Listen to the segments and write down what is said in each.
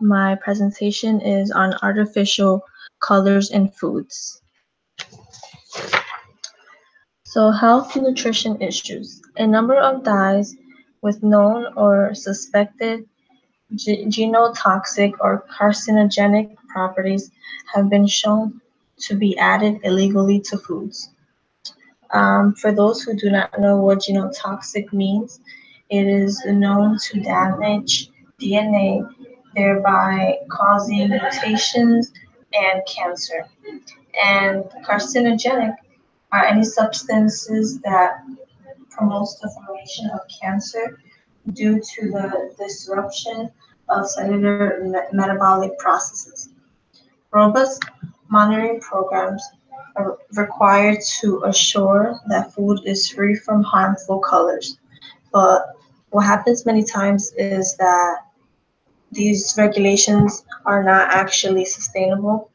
My presentation is on artificial colors in foods. So, health nutrition issues. A number of dyes with known or suspected genotoxic or carcinogenic properties have been shown to be added illegally to foods. For those who do not know what genotoxic means, it is known to damage DNA, thereby causing mutations and cancer. And carcinogenic are any substances that promotes the formation of cancer due to the disruption of cellular metabolic processes. Robust monitoring programs are required to assure that food is free from harmful colors. But what happens many times is that these regulations are not actually sustainable.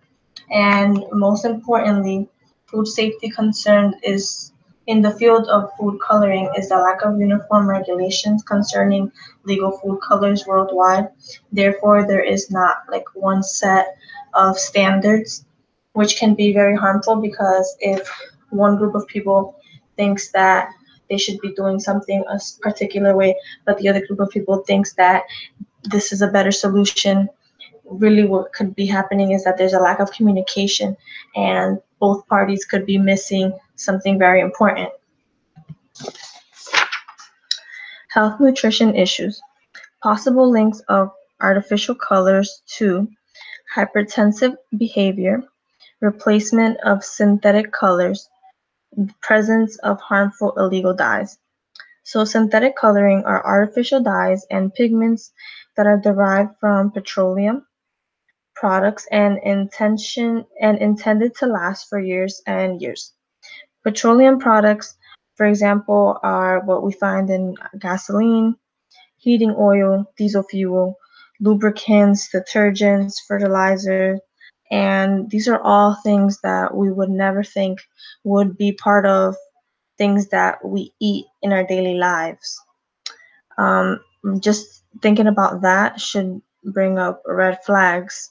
And most importantly, food safety concern is in the field of food coloring is the lack of uniform regulations concerning legal food colors worldwide. Therefore, there is not like one set of standards, which can be very harmful because if one group of people thinks that they should be doing something a particular way, but the other group of people thinks that this is a better solution, really what could be happening is that there's a lack of communication and both parties could be missing something very important. Health nutrition issues. Possible links of artificial colors to hypertensive behavior, replacement of synthetic colors, presence of harmful illegal dyes. So synthetic coloring are artificial dyes and pigments that are derived from petroleum products and intended to last for years and years. Petroleum products, for example, are what we find in gasoline, heating oil, diesel fuel, lubricants, detergents, fertilizers, and these are all things that we would never think would be part of things that we eat in our daily lives. Um, just thinking about that should bring up red flags.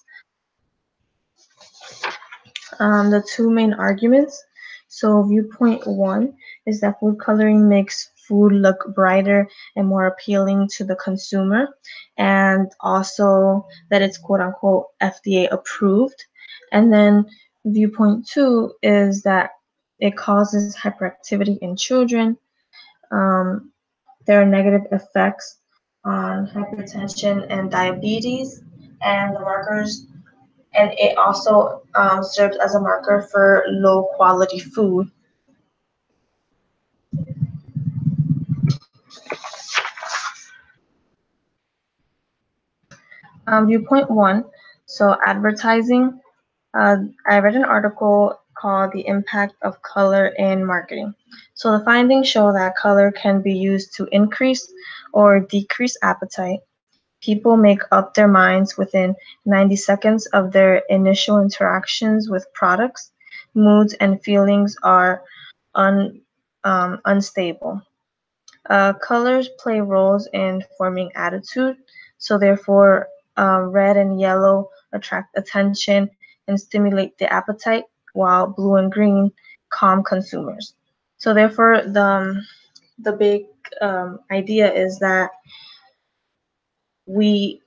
The two main arguments. So viewpoint one is that food coloring makes food look brighter and more appealing to the consumer, and also that it's quote unquote FDA approved. And then viewpoint two is that it causes hyperactivity in children. Um, there are negative effects on hypertension and diabetes, and the markers and it also serves as a marker for low quality food. Viewpoint one, so advertising. I read an article called The Impact of Color in Marketing. So the findings show that color can be used to increase or decrease appetite. People make up their minds within 90 seconds of their initial interactions with products. Moods and feelings are unstable. Colors play roles in forming attitude, so therefore, red and yellow attract attention and stimulate the appetite, while blue and green calm consumers. So therefore, the big idea is that we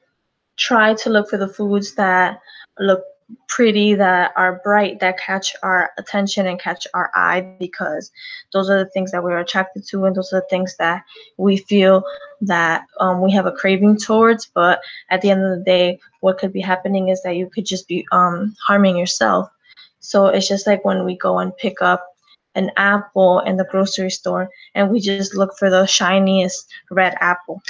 try to look for the foods that look pretty, that are bright, that catch our attention and catch our eye, because those are the things that we're attracted to, and those are the things that we feel that we have a craving towards. But at the end of the day, what could be happening is that you could just be harming yourself. So it's just like when we go and pick up an apple in the grocery store and we just look for the shiniest red apple.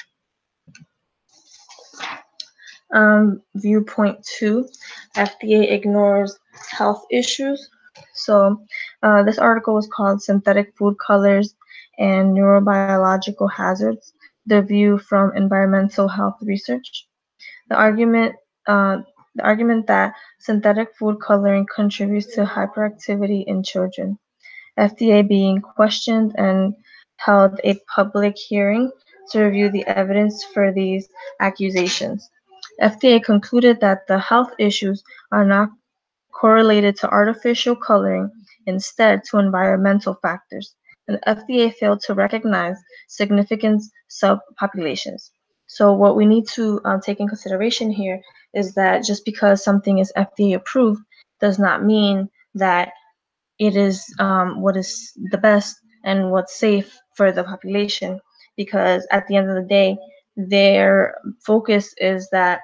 Viewpoint two, FDA ignores health issues. So this article was called Synthetic Food Colors and Neurobiological Hazards, the view from environmental health research. The argument, uh, the argument that synthetic food coloring contributes to hyperactivity in children. FDA being questioned and held a public hearing to review the evidence for these accusations. FDA concluded that the health issues are not correlated to artificial coloring, instead to environmental factors, and the FDA failed to recognize significant subpopulations. So what we need to take in consideration here is that just because something is FDA approved does not mean that it is what is the best and what's safe for the population, because at the end of the day, their focus is that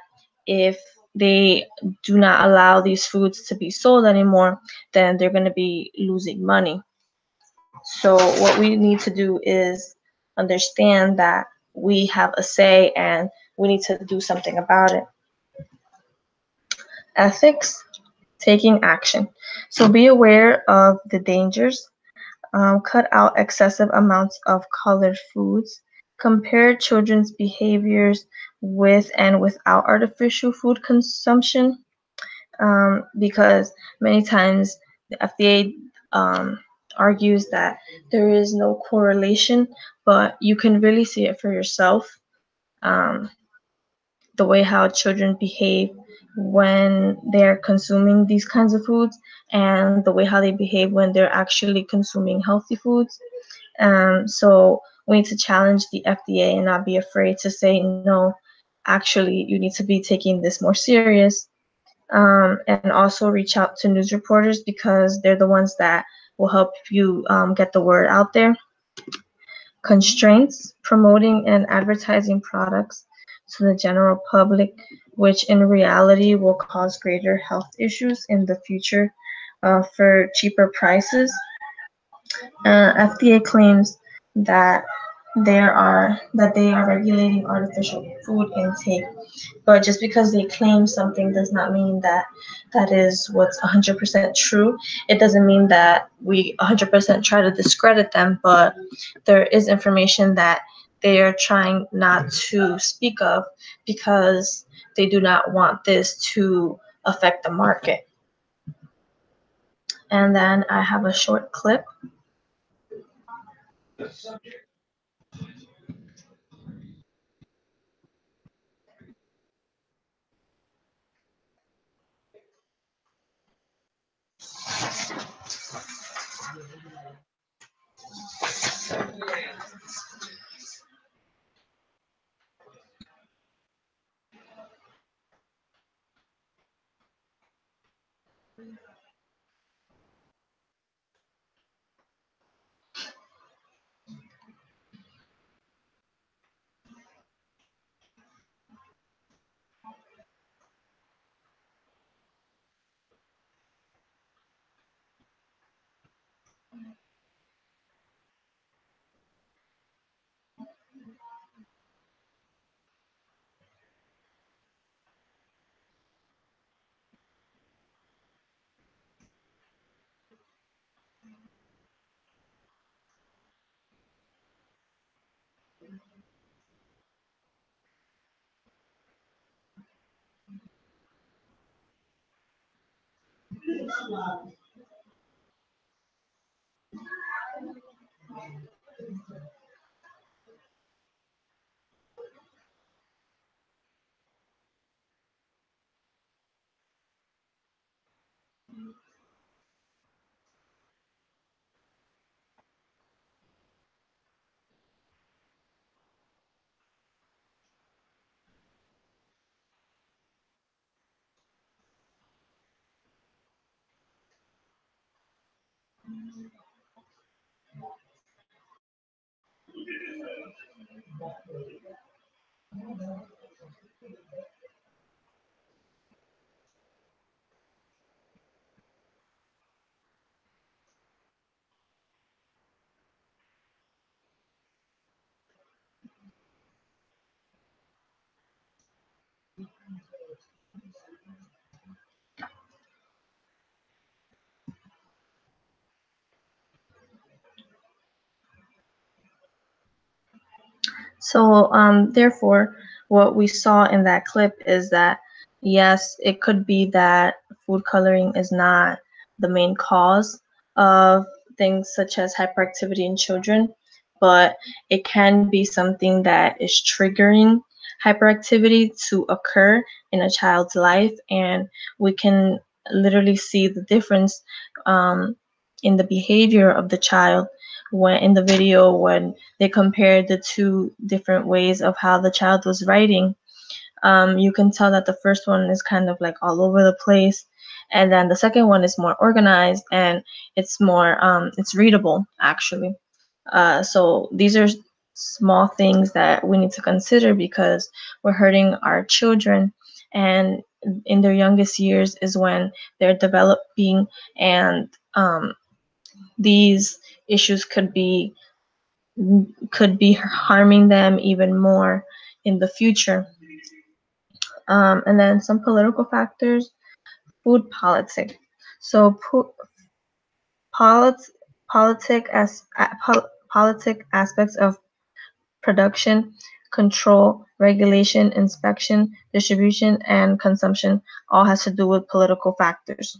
if they do not allow these foods to be sold anymore, then they're going to be losing money. So what we need to do is understand that we have a say and we need to do something about it. Ethics, taking action. So be aware of the dangers. Cut out excessive amounts of colored foods, compare children's behaviors with and without artificial food consumption, because many times the FDA argues that there is no correlation, but you can really see it for yourself. Um, the way how children behave when they're consuming these kinds of foods, and the way how they behave when they're actually consuming healthy foods. So we need to challenge the FDA and not be afraid to say, no, actually, you need to be taking this more serious. And also reach out to news reporters, because they're the ones that will help you get the word out there. Constraints, promoting and advertising products to the general public, which in reality will cause greater health issues in the future for cheaper prices. FDA claims that they are regulating artificial food intake, but just because they claim something does not mean that that is what's 100% true. It doesn't mean that we 100% try to discredit them, but there is information that they are trying not to speak of because they do not want this to affect the market. And then I have a short clip. So, therefore, what we saw in that clip is that yes, it could be that food coloring is not the main cause of things such as hyperactivity in children, but it can be something that is triggering hyperactivity to occur in a child's life, and we can literally see the difference in the behavior of the child when in the video when they compare the two different ways of how the child was writing. You can tell that the first one is kind of like all over the place, and then the second one is more organized and it's more it's readable actually. So these are small things that we need to consider because we're hurting our children, and in their youngest years is when they're developing, and these issues could be harming them even more in the future. And then some political factors, food politics. So polit- politic as politic aspects of production, control, regulation, inspection, distribution, and consumption all has to do with political factors.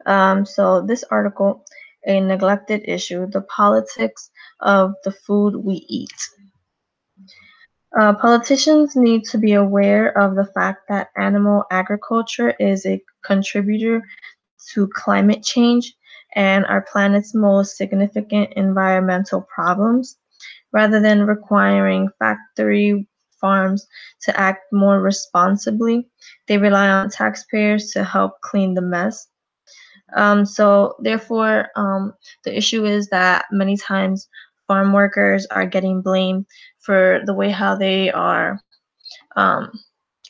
So this article, a neglected issue, the politics of the food we eat. Politicians need to be aware of the fact that animal agriculture is a contributor to climate change and our planet's most significant environmental problems. Rather than requiring factory farms to act more responsibly, they rely on taxpayers to help clean the mess. So therefore, the issue is that many times farm workers are getting blamed for the way how they are um,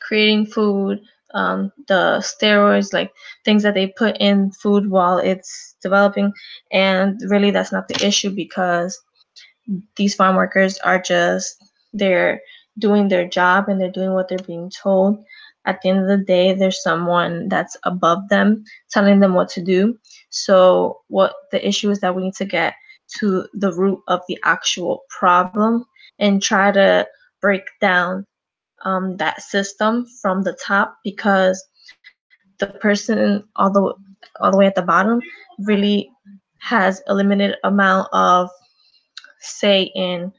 creating food, the steroids, like things that they put in food while it's developing, and really that's not the issue because these farm workers are just they're doing their job and they're doing what they're being told. At the end of the day, there's someone that's above them telling them what to do. So what the issue is that we need to get to the root of the actual problem and try to break down that system from the top, because the person all the way at the bottom really has a limited amount of say in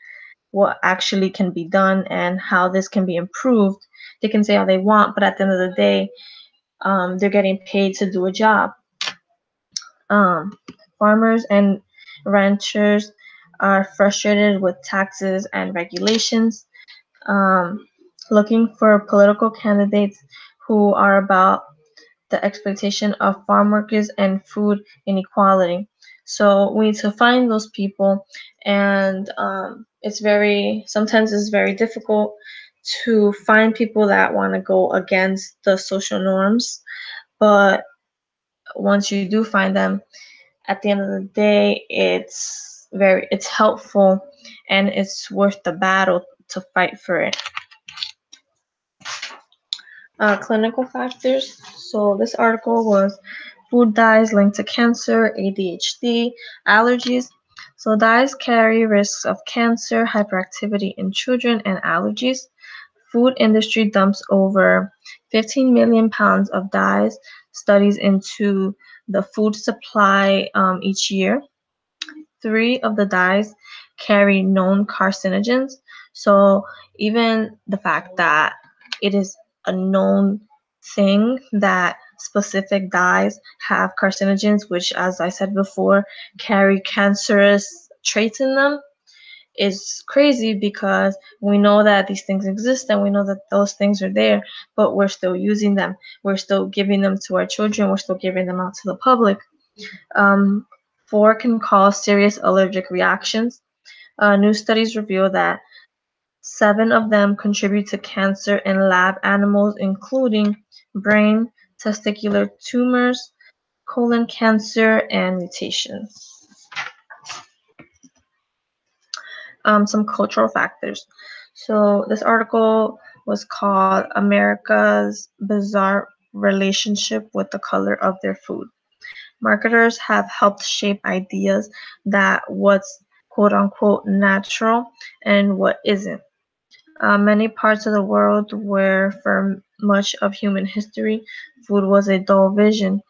what actually can be done and how this can be improved. They can say all they want, but at the end of the day, they're getting paid to do a job. Um, Farmers and ranchers are frustrated with taxes and regulations, um, looking for political candidates who are about the exploitation of farm workers and food inequality. So we need to find those people, and sometimes it's very difficult to find people that want to go against the social norms. But once you do find them, at the end of the day, it's helpful and it's worth the battle to fight for it. Clinical factors. So this article was food dyes linked to cancer, ADHD, allergies. So dyes carry risks of cancer, hyperactivity in children, and allergies. Food industry dumps over 15 million pounds of dyes, studies into the food supply each year. 3 of the dyes carry known carcinogens. So even the fact that it is a known thing that specific dyes have carcinogens, which, as I said before, carry cancerous traits in them, is crazy because we know that these things exist and we know that those things are there, but we're still using them. We're still giving them to our children. We're still giving them out to the public. Um, 4 can cause serious allergic reactions. New studies reveal that 7 of them contribute to cancer in lab animals, including brain, testicular tumors, colon cancer, and mutations. Some cultural factors. So this article was called America's Bizarre Relationship with the Color of Their Food. Marketers have helped shape ideas that what's quote unquote natural and what isn't. Many parts of the world where for much of human history food was a dull vision.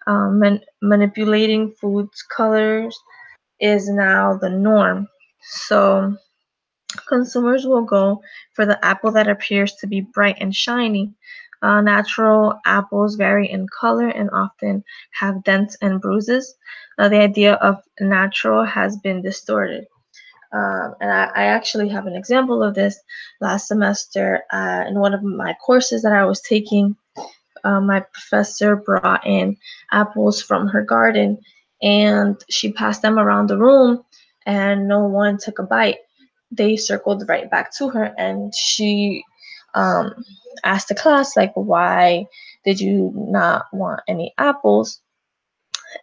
Manipulating food's colors is now the norm. So Consumers will go for the apple that appears to be bright and shiny. Natural apples vary in color and often have dents and bruises. The idea of natural has been distorted. And I actually have an example of this last semester in one of my courses that I was taking. My professor brought in apples from her garden and she passed them around the room and no one took a bite. They circled right back to her and she um, asked the class, like, why did you not want any apples?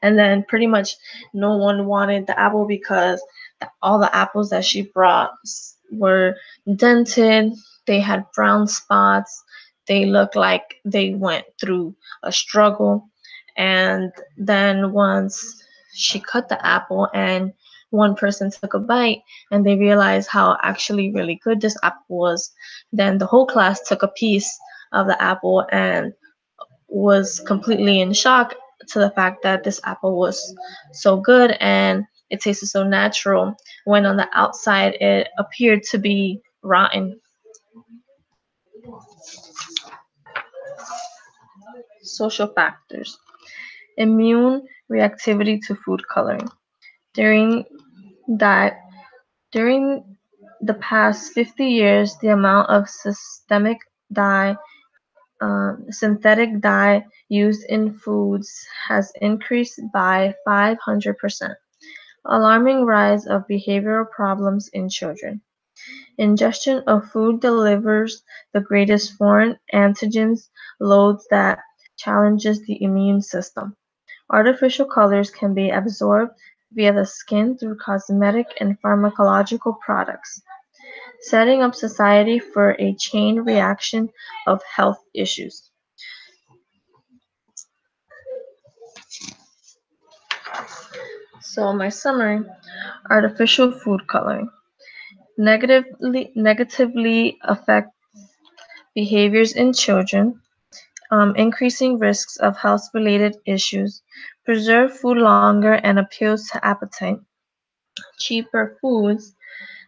And then pretty much no one wanted the apple because all the apples that she brought were dented, they had brown spots, they looked like they went through a struggle. And then once she cut the apple and one person took a bite and they realized how actually really good this apple was, then the whole class took a piece of the apple and was completely in shock to the fact that this apple was so good and it tasted so natural when on the outside it appeared to be rotten. Social factors. Immune reactivity to food coloring. During that during the past 50 years, the amount of dye synthetic dye used in foods has increased by 500%. Alarming rise of behavioral problems in children. Ingestion of food delivers the greatest foreign antigens loads that challenges the immune system. Artificial colors can be absorbed via the skin through cosmetic and pharmacological products, setting up society for a chain reaction of health issues. So my summary, artificial food coloring negatively affect behaviors in children, increasing risks of health-related issues, preserve food longer and appeals to appetite, cheaper foods.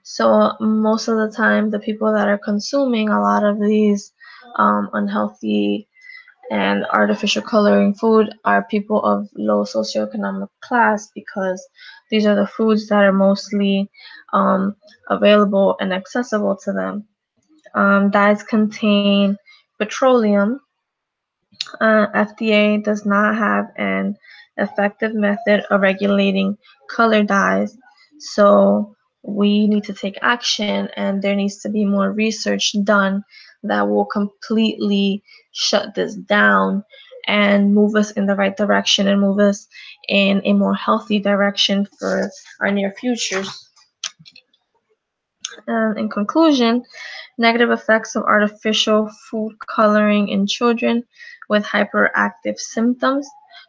So most of the time, the people that are consuming a lot of these unhealthy and artificial coloring food are people of low socioeconomic class because these are the foods that are mostly available and accessible to them. Dyes contain petroleum. FDA does not have an effective method of regulating color dyes, so we need to take action and there needs to be more research done that will completely shut this down and move us in the right direction and move us in a more healthy direction for our near futures. In conclusion, negative effects of artificial food coloring in children with hyperactive symptoms.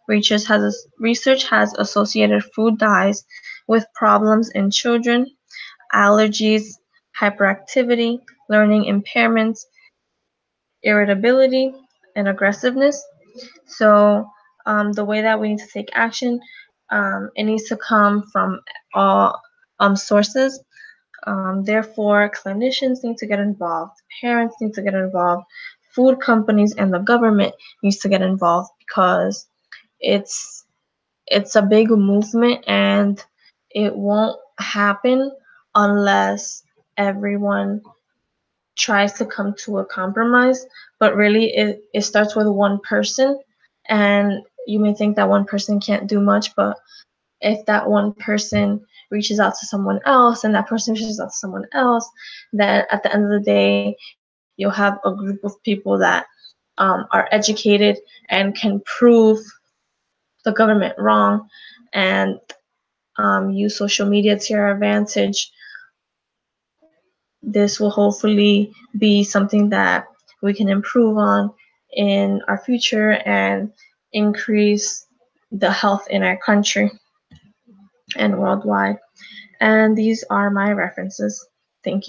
Research has associated food dyes with problems in children, allergies, hyperactivity, learning impairments, irritability, and aggressiveness. So the way that we need to take action, it needs to come from all sources. Therefore, clinicians need to get involved, parents need to get involved, food companies and the government needs to get involved because it's it's a big movement and it won't happen unless everyone tries to come to a compromise. But really, it starts with one person, and you may think that one person can't do much, but if that one person reaches out to someone else and that person reaches out to someone else, then at the end of the day, you'll have a group of people that are educated and can prove the government wrong and use social media to your advantage. This will hopefully be something that we can improve on in our future and increase the health in our country and worldwide. And these are my references. Thank you.